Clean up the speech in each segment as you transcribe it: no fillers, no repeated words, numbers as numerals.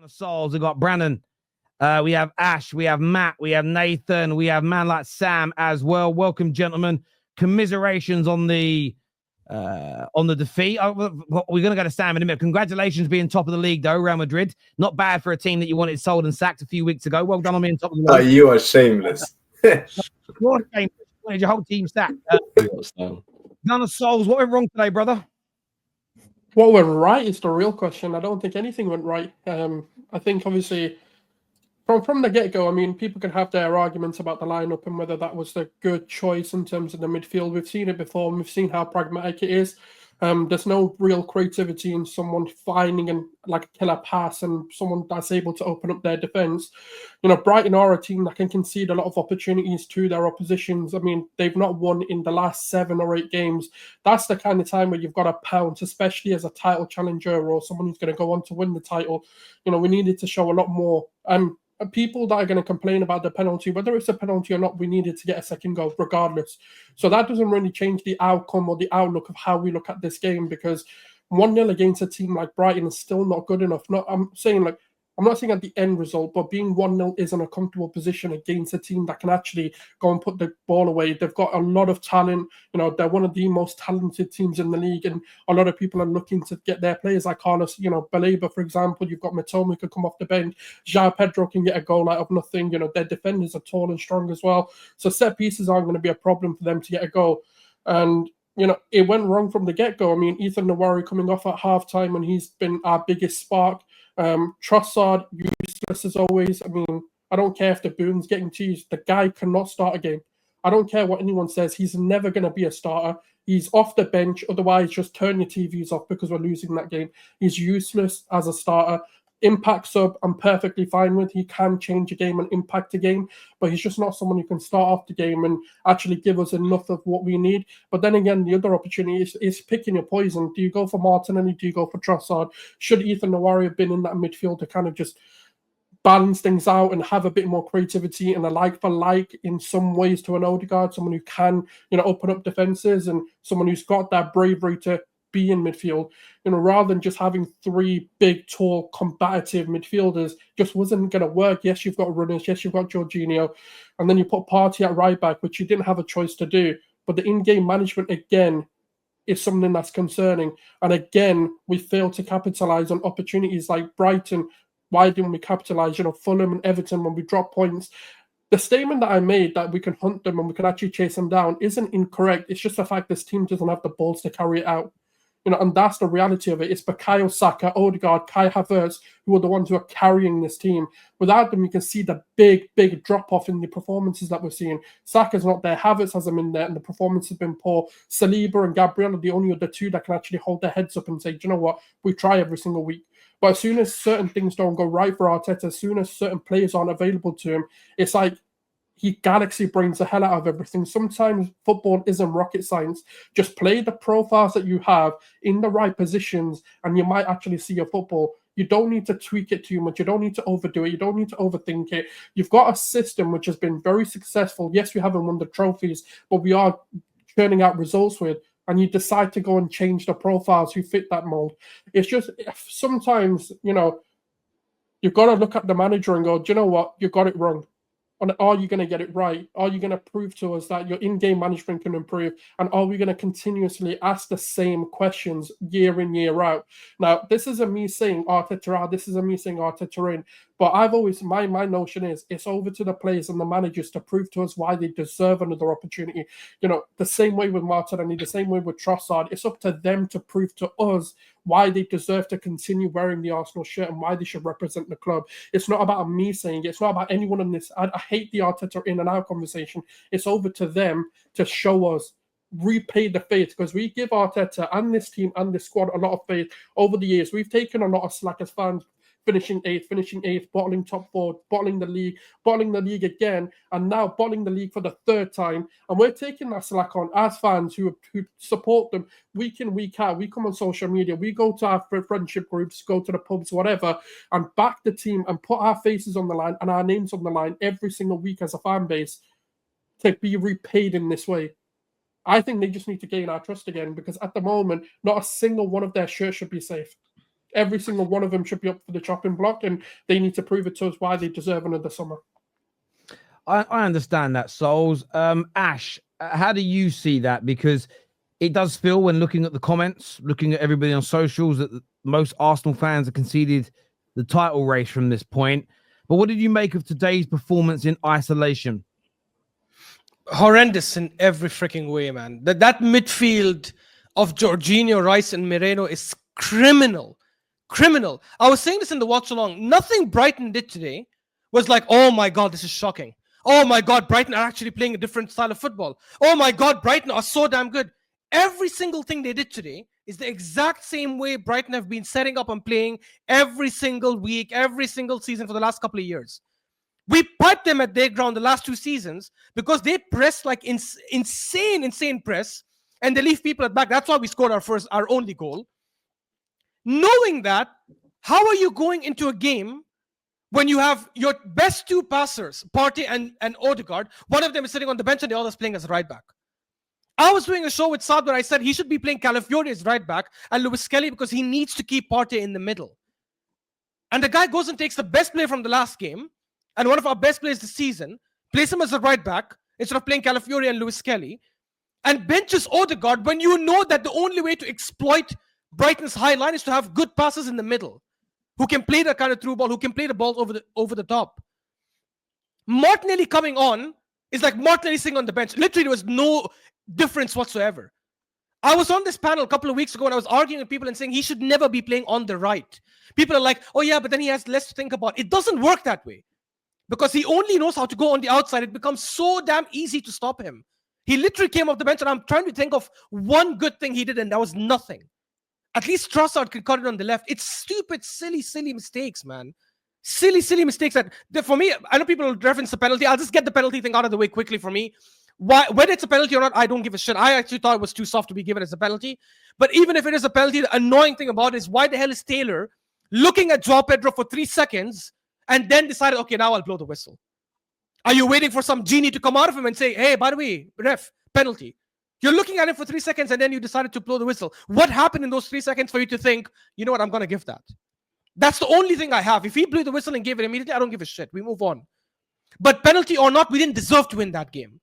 Souls. We've got Brandon. We have Ash. We have Matt. We have Nathan. We have man like Sam as well. Welcome, gentlemen. Commiserations on the defeat. We're going to go to Sam in a minute. Congratulations being top of the league, though, Real Madrid. Not bad for a team that you wanted sold and sacked a few weeks ago. Well done on being top of the league. You are shameless. You're shameless. You wanted your whole team sacked. Gunner Souls, what went wrong today, brother? What went right is the real question. I don't think anything went right. I think, obviously, from the get-go, I mean, people can have their arguments about the lineup and whether that was the good choice in terms of the midfield. We've seen it before, and we've seen how pragmatic it is. There's no real creativity in someone finding a killer pass and someone that's able to open up their defence. You know, Brighton are a team that can concede a lot of opportunities to their oppositions. I mean, they've not won in the last 7 or 8 games. That's the kind of time where you've got to pounce, especially as a title challenger or someone who's going to go on to win the title. You know, we needed to show a lot more. People that are going to complain about the penalty, whether it's a penalty or not, we needed to get a second goal regardless. So that doesn't really change the outcome or the outlook of how we look at this game, because 1-0 against a team like Brighton is still not good enough. I'm not saying at the end result, but being 1-0 is in a comfortable position against a team that can actually go and put the ball away. They've got a lot of talent. You know, they're one of the most talented teams in the league, and a lot of people are looking to get their players like Carlos, Baleba, for example. You've got Matoma who could come off the bench. João Pedro can get a goal out of nothing. You know, their defenders are tall and strong as well. So set pieces aren't going to be a problem for them to get a goal. And it went wrong from the get-go. I mean, Ethan Nwaneri coming off at half-time, and he's been our biggest spark. Trossard, useless as always. I mean, I don't care if the boom's getting teased. The guy cannot start a game. I don't care what anyone says. He's never going to be a starter. He's off the bench. Otherwise, just turn your TVs off because we're losing that game. He's useless as a starter. Impact sub, I'm perfectly fine with. He can change a game and impact a game, but he's just not someone who can start off the game and actually give us enough of what we need. But then again, the other opportunity is picking your poison. Do you go for Martinelli? Do you go for Trossard? Should Ethan Nwaneri have been in that midfield to kind of just balance things out and have a bit more creativity and a like-for-like in some ways to an Odegaard, someone who can, open up defenses and someone who's got that bravery to be in midfield, rather than just having 3 big, tall, combative midfielders, just wasn't going to work. Yes, you've got runners. Yes, you've got Jorginho. And then you put Partey at right back, which you didn't have a choice to do. But the in-game management, again, is something that's concerning. And again, we failed to capitalize on opportunities like Brighton. Why didn't we capitalize? Fulham and Everton, when we drop points. The statement that I made that we can hunt them and we can actually chase them down isn't incorrect. It's just the fact this team doesn't have the balls to carry it out. And that's the reality of it. It's Bukayo Saka, Odegaard, Kai Havertz, who are the ones who are carrying this team. Without them, you can see the big, big drop-off in the performances that we're seeing. Saka's not there, Havertz hasn't been there, and the performance has been poor. Saliba and Gabriel are the only other 2 that can actually hold their heads up and say, do you know what, we try every single week. But as soon as certain things don't go right for Arteta, as soon as certain players aren't available to him, it's like he galaxy brains the hell out of everything. Sometimes football isn't rocket science. Just play the profiles that you have in the right positions, and you might actually see your football. You don't need to tweak it too much. You don't need to overdo it. You don't need to overthink it. You've got a system which has been very successful. Yes, we haven't won the trophies, but we are churning out results with. And you decide to go and change the profiles who fit that mold. It's just sometimes, you've got to look at the manager and go, do you know what? You got it wrong. And are you going to get it right? Are you going to prove to us that your in-game management can improve? And are we going to continuously ask the same questions year in, year out? Now, this isn't me saying Arteta out. This isn't me saying Arteta in. But I've always, my notion is it's over to the players and the managers to prove to us why they deserve another opportunity. The same way with Martinelli, the same way with Trossard. It's up to them to prove to us why they deserve to continue wearing the Arsenal shirt and why they should represent the club. It's not about me saying it. It's not about anyone in this. I hate the Arteta in and out conversation. It's over to them to show us, repay the faith, because we give Arteta and this team and this squad a lot of faith over the years. We've taken a lot of slack as fans, finishing eighth, bottling top 4, bottling the league again, and now bottling the league for the 3rd time. And we're taking that slack on as fans who support them week in, week out. We come on social media, we go to our friendship groups, go to the pubs, whatever, and back the team and put our faces on the line and our names on the line every single week as a fan base to be repaid in this way. I think they just need to gain our trust again, because at the moment, not a single one of their shirts should be safe. every single one of them should be up for the chopping block, and they need to prove it to us why they deserve another summer. I understand that, Souls. Ash, how do you see that? Because it does feel, when looking at the comments, looking at everybody on socials, that most Arsenal fans have conceded the title race from this point. But what did you make of today's performance in isolation? Horrendous in every freaking way, man. That midfield of Jorginho, Rice, and Moreno is criminal. Criminal. I was saying this in the watch along. Nothing Brighton did today was like, oh my God, this is shocking. Oh my God, Brighton are actually playing a different style of football. Oh my God, Brighton are so damn good. Every single thing they did today is the exact same way Brighton have been setting up and playing every single week, every single season for the last couple of years. We piped them at their ground the last 2 seasons because they press like insane press, and they leave people at back. That's why we scored our only goal. Knowing that, how are you going into a game when you have your best 2 passers, Partey and Odegaard? One of them is sitting on the bench and the other is playing as a right back. I was doing a show with Saad where I said he should be playing Calafiori as right back and Lewis Kelly because he needs to keep Partey in the middle. And the guy goes and takes the best player from the last game and one of our best players this season, plays him as a right back instead of playing Calafiori and Lewis Kelly, and benches Odegaard when you know that the only way to exploit Brighton's high line is to have good passes in the middle, who can play that kind of through ball, who can play the balls over the top. Martinelli coming on is like Martinelli sitting on the bench. Literally, there was no difference whatsoever. I was on this panel a couple of weeks ago and I was arguing with people and saying he should never be playing on the right. People are like, oh yeah, but then he has less to think about. It doesn't work that way. Because he only knows how to go on the outside. It becomes so damn easy to stop him. He literally came off the bench and I'm trying to think of one good thing he did and that was nothing. At least Trossard could cut it on the left. It's stupid, silly mistakes, man. Silly mistakes that, for me, I know people reference the penalty. I'll just get the penalty thing out of the way quickly for me. Whether it's a penalty or not, I don't give a shit. I actually thought it was too soft to be given as a penalty. But even if it is a penalty, the annoying thing about it is why the hell is Taylor looking at Joao Pedro for 3 seconds and then decided, okay, now I'll blow the whistle? Are you waiting for some genie to come out of him and say, hey, by the way, ref, penalty? You're looking at him for 3 seconds and then you decided to blow the whistle. What happened in those 3 seconds for you to think, you know what, I'm going to give that? That's the only thing I have. If he blew the whistle and gave it immediately, I don't give a shit. We move on. But penalty or not, we didn't deserve to win that game.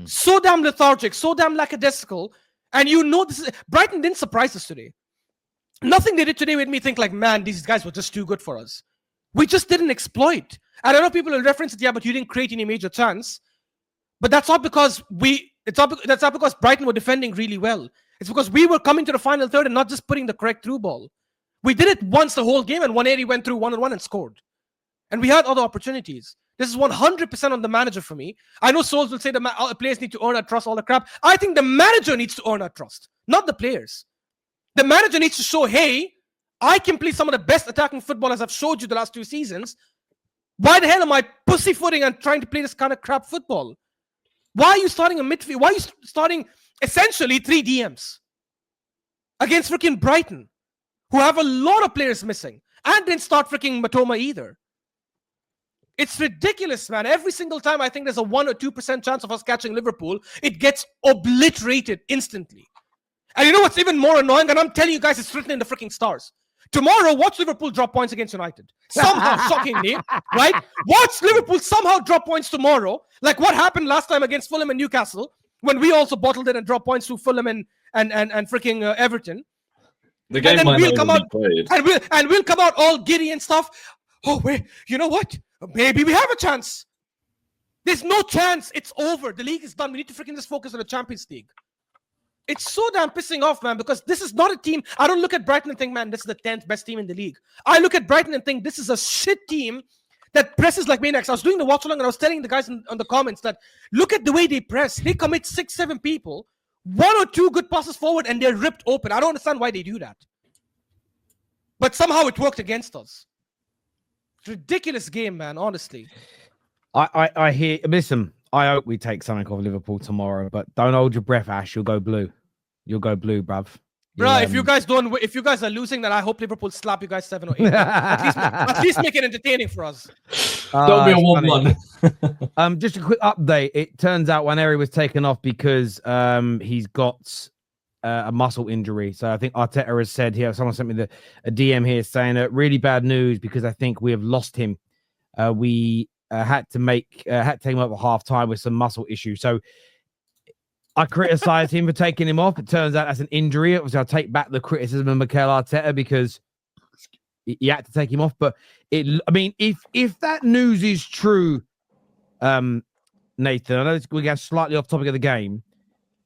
So damn lethargic, so damn lackadaisical. And you know this is... Brighton didn't surprise us today. Nothing they did today made me think like, man, these guys were just too good for us. We just didn't exploit. And I know people will reference it, yeah, but you didn't create any major chance. But that's not because that's not because Brighton were defending really well. It's because we were coming to the final third and not just putting the correct through ball. We did it once the whole game, and 180 went through 1-on-1 and scored. And we had other opportunities. This is 100% on the manager for me. I know Souls will say the players need to earn our trust, all the crap. I think the manager needs to earn our trust, not the players. The manager needs to show, hey, I can play some of the best attacking football as I've showed you the last 2 seasons. Why the hell am I pussyfooting and trying to play this kind of crap football? Why are you starting a midfield? Why are you starting essentially 3 DMs against freaking Brighton, who have a lot of players missing, and didn't start freaking Matoma either? It's ridiculous, man. Every single time I think there's a 1 or 2% chance of us catching Liverpool, it gets obliterated instantly. And you know what's even more annoying? And I'm telling you guys, it's written in the freaking stars. Tomorrow, watch Liverpool drop points against United. Somehow, shockingly, right? Watch Liverpool somehow drop points tomorrow. Like what happened last time against Fulham and Newcastle, when we also bottled it and dropped points to Fulham and freaking Everton. The game might we'll not come even out, be played. and we'll come out all giddy and stuff. Oh, wait, you know what? Maybe we have a chance. There's no chance. It's over. The league is done. We need to freaking just focus on the Champions League. It's so damn pissing off, man, because this is not a team. I don't look at Brighton and think, man, this is the 10th best team in the league. I look at Brighton and think this is a shit team that presses like maniacs. I was doing the watch along and I was telling the guys on the comments that look at the way they press. They commit 6-7 people, 1 or 2 good passes forward, and they're ripped open. I don't understand why they do that. But somehow it worked against us. Ridiculous game, man, honestly. I hear, listen, I hope we take something off Liverpool tomorrow, but don't hold your breath, Ash. You'll go blue. You'll go blue, bruv. Bruh, if you guys are losing, then I hope Liverpool slap you guys 7 or 8. at least make it entertaining for us. Don't be a 1-1. Just a quick update. It turns out Waneri was taken off because he's got a muscle injury. So I think Arteta has said here. Someone sent me a DM here saying really bad news because I think we have lost him. We had to take him up at half time with some muscle issues. So I criticized him for taking him off. It turns out that's an injury. Obviously, I'll take back the criticism of Mikel Arteta because he had to take him off. But if that news is true, Nathan, I know we get slightly off topic of the game.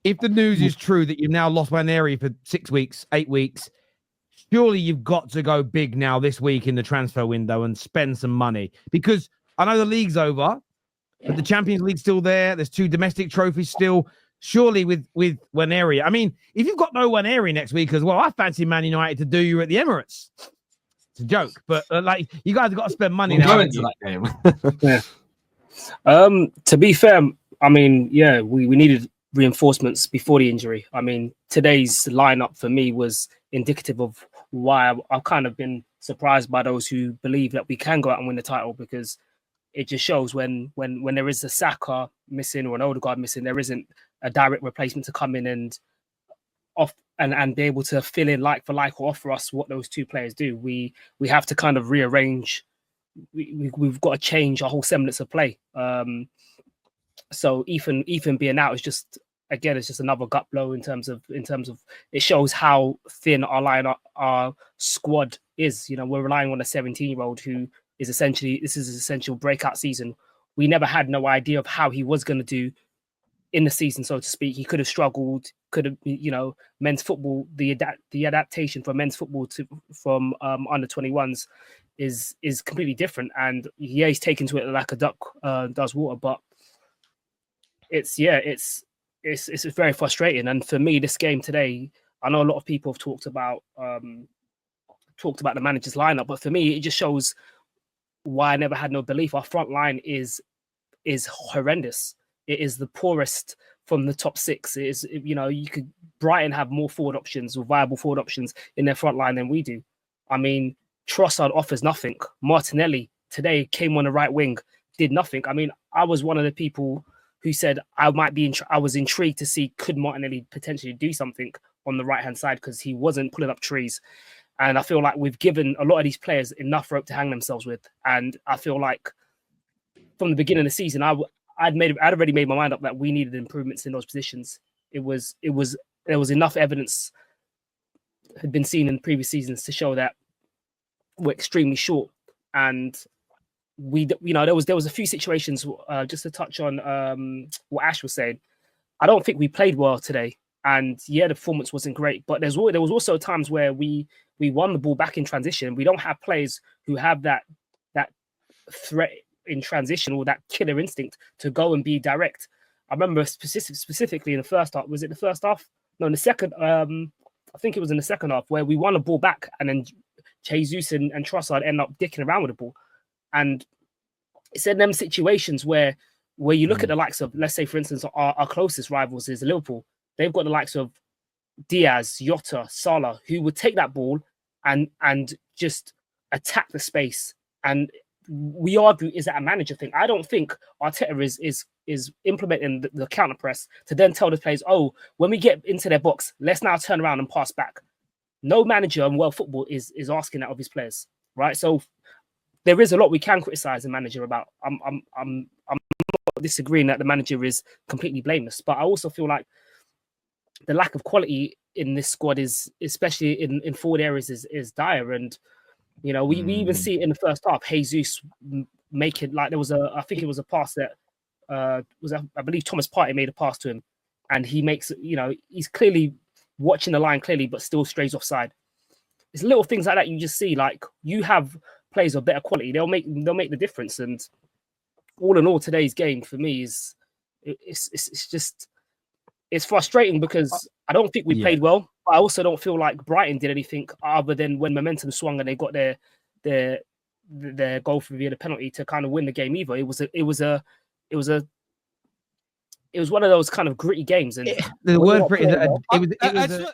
If the news is true that you've now lost one area for 6 weeks, 8 weeks, surely you've got to go big now this week in the transfer window and spend some money. Because I know the league's over, but the Champions League's still there. There's 2 domestic trophies still. Surely with one area. I mean, if you've got no one area next week as well, I fancy Man United to do you at the Emirates. It's a joke, but you guys have got to spend money now. Go into that game. Yeah. To be fair, I mean, yeah, we needed reinforcements before the injury. I mean, today's lineup for me was indicative of why I've kind of been surprised by those who believe that we can go out and win the title, because it just shows when there is a Saka missing or an Odegaard missing, there isn't a direct replacement to come in and be able to fill in like for like or offer us what those 2 players do. We have to kind of rearrange. We've got to change our whole semblance of play. So Ethan being out is just, again, it's just another gut blow in terms of it shows how thin our squad is. You know, we're relying on a 17-year-old who is essentially, this is his essential breakout season. We never had no idea of how he was going to do in the season, so to speak. He could have struggled, men's football, the adaptation from men's football from under 21s is completely different. And yeah, he's taken to it like a duck does water, but it's very frustrating. And for me, this game today, I know a lot of people have talked about the manager's lineup, but for me, it just shows why I never had no belief. Our front line is horrendous. It is the poorest from the top 6. It is, Brighton have more forward options or viable forward options in their front line than we do. I mean, Trossard offers nothing. Martinelli today came on the right wing, did nothing. I mean, I was one of the people who said I was intrigued to see could Martinelli potentially do something on the right hand side because he wasn't pulling up trees. And I feel like we've given a lot of these players enough rope to hang themselves with. And I feel like from the beginning of the season, I'd already made my mind up that we needed improvements in those positions. There was enough evidence had been seen in previous seasons to show that we're extremely short. And there was a few situations, just to touch on what Ash was saying. I don't think we played well today. And yeah, the performance wasn't great, but there was also times where we won the ball back in transition. We don't have players who have that threat in transition or that killer instinct to go and be direct. I remember specifically in the first half. Was it the first half? No, in the second. I think it was in the second half where we won the ball back, and then Jesus and Trossard end up dicking around with the ball. And it's in them situations where you look at the likes of, let's say, for instance, our closest rivals is Liverpool. They've got the likes of Diaz, Jota, Salah, who would take that ball and just attack the space. And we argue, is that a manager thing? I don't think Arteta is implementing the counter press to then tell the players, oh, when we get into their box, let's now turn around and pass back. No manager in world football is asking that of his players, right? So there is a lot we can criticize the manager about. I'm not disagreeing that the manager is completely blameless, but I also feel like the lack of quality in this squad is, especially in forward areas, is dire. And we even see it in the first half. Jesus making, like, I think it was a pass that I believe Thomas Partey made a pass to him, and he makes, he's clearly watching the line clearly, but still strays offside. It's little things like that you just see. Like, you have players of better quality, they'll make the difference. And all in all, today's game for me is it's frustrating because I don't think we played well. But I also don't feel like Brighton did anything other than when momentum swung and they got their goal via the penalty to kind of win the game. Either it was one of those kind of gritty games. And the word for it is